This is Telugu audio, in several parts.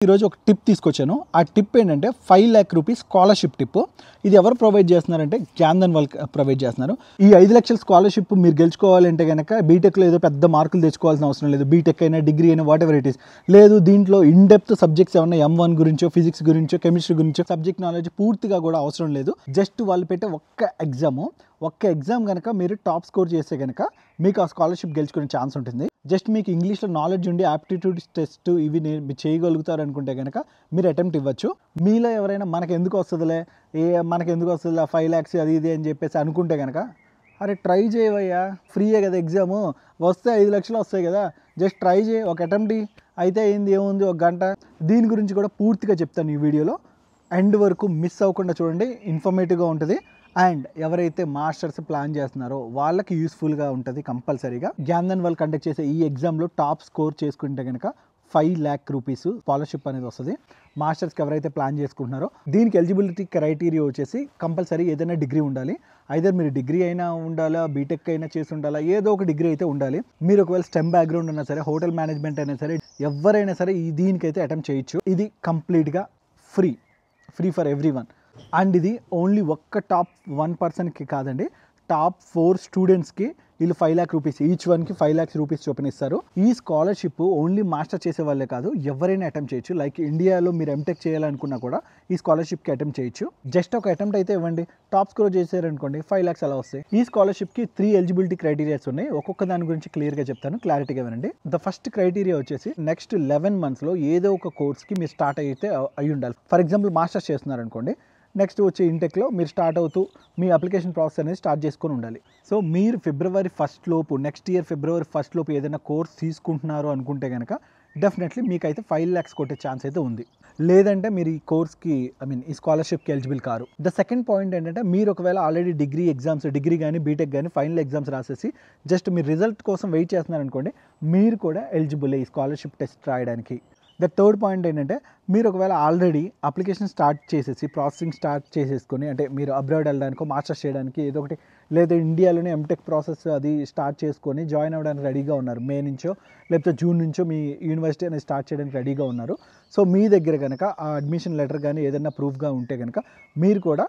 ఈరోజు ఒక టిప్ తీసుకొచ్చాను. ఆ టిప్ ఏంటంటే 5 లక్షల రూపీస్ స్కాలర్షిప్ టిప్. ఇది ఎవరు ప్రొవైడ్ చేస్తున్నారంటే జ్ఞానదన్ వాళ్ళు ప్రొవైడ్ చేస్తున్నారు. ఈ 5 లక్షల స్కాలర్షిప్ మీరు గెలుచుకోవాలంటే కనుక బీటెక్లో ఏదో పెద్ద మార్కులు తెచ్చుకోవాల్సిన అవసరం లేదు. బీటెక్ అయినా డిగ్రీ అయినా వాట్ ఎవర్ ఇట్ ఈస్. లేదు దీంట్లో ఇన్ డెప్త్ సబ్జెక్ట్స్ ఏమన్నా M1 గురించో ఫిజిక్స్ గురించో కెమిస్ట్రీ గురించో సబ్జెక్ట్ నాలెడ్జ్ పూర్తిగా కూడా అవసరం లేదు. జస్ట్ వాళ్ళు పెట్టే ఒక్క ఎగ్జామ్ కనుక మీరు టాప్ స్కోర్ చేస్తే కనుక మీకు ఆ స్కాలర్షిప్ గెలుచుకునే ఛాన్స్ ఉంటుంది. జస్ట్ మీకు ఇంగ్లీష్లో నాలెడ్జ్ ఉండి ఆప్టిట్యూడ్ టెస్ట్ ఇవి చేయగలుగుతారు అనుకుంటే కనుక మీరు అటెంప్ట్ ఇవ్వచ్చు. మీలో ఎవరైనా మనకెందుకు వస్తుందిలే 5 lakhs అది ఇది అని చెప్పేసి అనుకుంటే కనుక అరే ట్రై చేయవయ్యా, ఫ్రీయే కదా ఎగ్జాము, వస్తే 5 లక్షలు వస్తాయి కదా, జస్ట్ ట్రై చేయి, ఒక అటెంప్ట్ అయితే అయింది, ఏముంది ఒక గంట. దీని గురించి కూడా పూర్తిగా చెప్తాను ఈ వీడియోలో. ఎండ్ వరకు మిస్ అవ్వకుండా చూడండి, ఇన్ఫర్మేటివ్గా ఉంటుంది. అండ్ ఎవరైతే మాస్టర్స్ ప్లాన్ చేస్తున్నారో వాళ్ళకి యూస్ఫుల్గా ఉంటుంది కంపల్సరీగా. జ్ఞానదన్ వాళ్ళు కండక్ట్ చేసే ఈ ఎగ్జామ్లో టాప్ స్కోర్ చేసుకుంటే కనుక 5 లక్షల రూపీస్ స్కాలర్షిప్ అనేది వస్తుంది. మాస్టర్స్కి ఎవరైతే ప్లాన్ చేసుకుంటున్నారో దీనికి ఎలిజిబిలిటీ క్రైటీరియా వచ్చేసి కంపల్సరీ ఏదైనా డిగ్రీ ఉండాలి. ఐదర్ మీరు డిగ్రీ అయినా ఉండాలా, బీటెక్ అయినా చేసి ఉండాలా, ఏదో ఒక డిగ్రీ అయితే ఉండాలి. మీరు ఒకవేళ స్టెమ్ బ్యాక్గ్రౌండ్ ఉన్నా సరే, హోటల్ మేనేజ్మెంట్ అయినా సరే, ఎవరైనా సరే దీనికైతే అటెంప్ట్ చేయొచ్చు. ఇది కంప్లీట్గా free for every one. And ఇది ఓన్లీ ఒక్క టాప్ 1 పర్సన్కి కాదండి, టాప్ 4 స్టూడెంట్స్కి వీళ్ళు 5 లక్షల రూపీస్, ఈచ్ వన్కి 5 లక్షల రూపీస్ చొప్పున ఇస్తారు. ఈ స్కాలర్షిప్ ఓన్లీ మాస్టర్ చేసే వాళ్ళే కాదు, ఎవరైనా అటెంప్ట్ చేయొచ్చు. లైక్ ఇండియాలో మీరు ఎంటెక్ చేయాలనుకున్నా కూడా ఈ స్కాలర్షిప్కి అటెంప్ట్ చేయొచ్చు. జస్ట్ ఒక అటెంప్ట్ అయితే ఇవ్వండి, టాప్ స్కోర్ చేశారనుకోండి 5 లక్షలు అలా వస్తాయి. ఈ స్కాలర్షిప్కి 3 ఎలిజిబిలిటీ క్రైటీరియాస్ ఉన్నాయి. ఒక్కొక్క దాని గురించి క్లియర్గా చెప్తాను, క్లారిటీగా వినండి. ద ఫస్ట్ క్రైటీరియా వచ్చేసి నెక్స్ట్ 11 monthsలో ఏదో ఒక కోర్స్కి మీరు స్టార్ట్ అయితే అయి ఉండాలి. ఫర్ ఎగ్జాంపుల్ మాస్టర్స్ చేస్తున్నారు అనుకోండి, నెక్స్ట్ వచ్చే ఇంటెక్లో మీరు స్టార్ట్ అవుతూ మీ అప్లికేషన్ ప్రాసెస్ అనేది స్టార్ట్ చేసుకొని ఉండాలి. సో మీరు February 1st లోపు, నెక్స్ట్ ఇయర్ February 1st లోపు ఏదైనా కోర్స్ తీసుకుంటున్నారు అనుకుంటే కనుక డెఫినెట్లీ మీకైతే 5 lakhs కొట్టే ఛాన్స్ అయితే ఉంది. లేదంటే మీరు ఈ కోర్స్కి ఈ స్కాలర్షిప్కి ఎలిజిబుల్ కారు. ద సెకండ్ పాయింట్ ఏంటంటే, మీరు ఒకవేళ ఆల్రెడీ డిగ్రీ కానీ బీటెక్ కానీ ఫైనల్ ఎగ్జామ్స్ రాసేసి జస్ట్ మీరు రిజల్ట్ కోసం వెయిట్ చేస్తున్నారు అనుకోండి, మీరు కూడా ఎలిజిబుల్ ఈ స్కాలర్షిప్ టెస్ట్ రాయడానికి. ద థర్డ్ పాయింట్ ఏంటంటే, మీరు ఒకవేళ ఆల్రెడీ అప్లికేషన్ స్టార్ట్ చేసేసి ప్రాసెసింగ్ స్టార్ట్ చేసేసుకొని, అంటే మీరు అబ్రాడ్ వెళ్ళడానికో మాస్టర్స్ చేయడానికి ఏదో ఒకటి, లేదా ఇండియాలోనే ఎంటెక్ ప్రాసెస్ అది స్టార్ట్ చేసుకొని జాయిన్ అవ్వడానికి రెడీగా ఉన్నారు, మే నుంచో లేకపోతే జూన్ నుంచో మీ యూనివర్సిటీ అనేది స్టార్ట్ చేయడానికి రెడీగా ఉన్నారు. సో మీ దగ్గర కనుక ఆ అడ్మిషన్ లెటర్ కానీ ఏదైనా ప్రూఫ్గా ఉంటే కనుక మీరు కూడా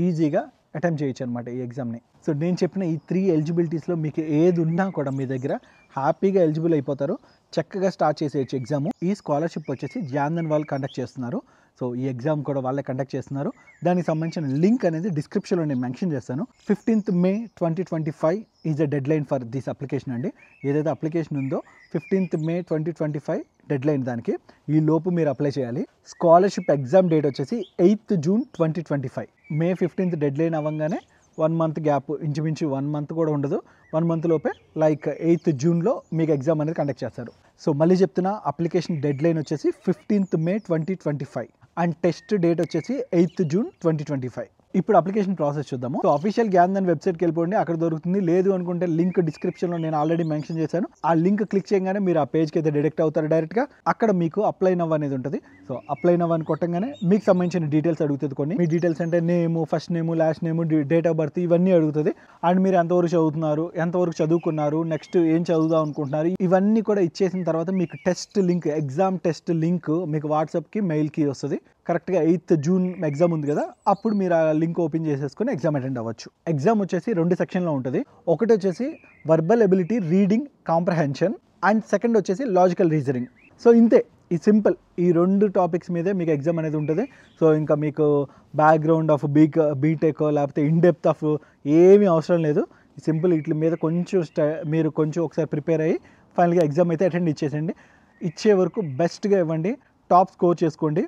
ఈజీగా అటెంప్ట్ చేయొచ్చు అనమాట ఈ ఎగ్జామ్ని. సో నేను చెప్పిన ఈ 3 ఎలిజిబిలిటీస్లో మీకు ఏది ఉన్నా కూడా మీ దగ్గర హ్యాపీగా ఎలిజిబుల్ అయిపోతారు, చక్కగా స్టార్ట్ చేసేయచ్చు ఎగ్జామ్. ఈ స్కాలర్షిప్ వచ్చేసి జ్ఞానదన్ వాళ్ళు కండక్ట్ చేస్తున్నారు. సో ఈ ఎగ్జామ్ కూడా వాళ్ళే కండక్ట్ చేస్తున్నారు. దానికి సంబంధించిన లింక్ అనేది డిస్క్రిప్షన్లో నేను మెన్షన్ చేస్తాను. 15th May 2025 is the dead line for this application అండి. ఏదైతే అప్లికేషన్ ఉందో 15th May 2025 డెడ్ లైన్. దానికి ఈ లోపు మీరు అప్లై చేయాలి. స్కాలర్షిప్ ఎగ్జామ్ డేట్ వచ్చేసి 8th June 2025. May 15th dead line అవ్వగానే 1 month గ్యాప్, ఇంచుమించు 1 month కూడా ఉండదు, 1 month లోపే లైక్ 8th Juneలో మీకు ఎగ్జామ్ అనేది కండక్ట్ చేస్తారు. సో మళ్ళీ చెప్తున్నా, అప్లికేషన్ డెడ్ లైన్ వచ్చేసి 15th May 2025 and test date వచ్చేసి 8th June 2025. ఇప్పుడు అప్లికేషన్ ప్రాసెస్ చూద్దాము. సో అఫీషియల్ జ్ఞానదన్ వెబ్సైట్కి వెళ్ళిపోండి, అక్కడ దొరుకుతుంది. లేదు అనుకుంటే లింక్ డిస్క్రిప్షన్లో నేను ఆల్రెడీ మెన్షన్ చేశాను. ఆ లింక్ క్లిక్ చేయగానే మీరు ఆ పేజ్కి అయితే డైరెక్ట్ అవుతారు డైరెక్ట్గా. అక్కడ మీకు అప్లై నవ్ అనేది ఉంటుంది. సో అప్లై నవ్ అని కొట్టంగానే మీకు సంబంధించిన డీటెయిల్స్ అడుగుతుంది. కొన్ని మీ డీటెయిల్స్ అంటే name, first name, last name, date of birth, ఇవన్నీ అడుగుతుంది. అండ్ మీరు ఎంతవరకు చదువుతున్నారు, ఎంతవరకు చదువుకున్నారు, నెక్స్ట్ ఏం చదువుదాం అనుకుంటున్నారు, ఇవన్నీ కూడా ఇచ్చేసిన తర్వాత మీకు test link, exam test link మీకు వాట్సాప్కి, మెయిల్కి వస్తుంది. కరెక్ట్గా 8th June ఎగ్జామ్ ఉంది కదా, అప్పుడు మీరు ఆ లింక్ ఓపెన్ చేసేసుకొని ఎగ్జామ్ అటెండ్ అవ్వచ్చు. ఎగ్జామ్ వచ్చేసి 2 సెక్షన్లో ఉంటుంది. ఒకటి వచ్చేసి verbal ability, reading comprehension, and second వచ్చేసి లాజికల్ రీజనింగ్. సో ఇంతే, ఈ సింపుల్ ఈ 2 టాపిక్స్ మీదే మీకు ఎగ్జామ్ అనేది ఉంటుంది. సో ఇంకా మీకు బ్యాక్గ్రౌండ్ ఆఫ్ బీటెక్ లేకపోతే ఇన్ డెప్త్ ఆఫ్ ఏమీ అవసరం లేదు. సింపుల్ వీటి మీద మీరు కొంచెం ఒకసారి ప్రిపేర్ అయ్యి ఫైనల్గా ఎగ్జామ్ అయితే అటెండ్ ఇచ్చేసండి. ఇచ్చే వరకు బెస్ట్గా ఇవ్వండి, టాప్ స్కోర్ చేసుకోండి.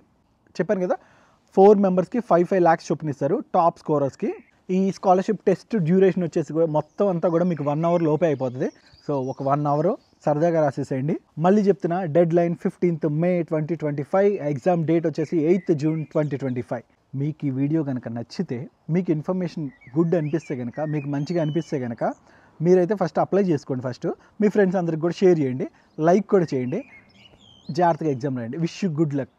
చెప్పాను కదా, 4 మెంబర్స్కి 5 lakhs చొప్పున ఇస్తారు టాప్ స్కోరర్స్కి. ఈ స్కాలర్షిప్ టెస్ట్ డ్యూరేషన్ వచ్చేసి మొత్తం అంతా కూడా మీకు 1 hour లోపే అయిపోతుంది. సో ఒక 1 hour సరదాగా రాసేసేయండి. మళ్ళీ చెప్తున్నా, dead line 15th May 2025, exam date వచ్చేసి 8th June 2025. మీకు ఈ వీడియో కనుక నచ్చితే, మీకు ఇన్ఫర్మేషన్ గుడ్ అనిపిస్తే కనుక, మీకు మంచిగా అనిపిస్తే కనుక మీరైతే ఫస్ట్ అప్లై చేసుకోండి. ఫస్ట్ మీ ఫ్రెండ్స్ అందరికి కూడా షేర్ చేయండి, లైక్ కూడా చేయండి. జాగ్రత్తగా ఎగ్జామ్ రాయండి. Wish you good luck.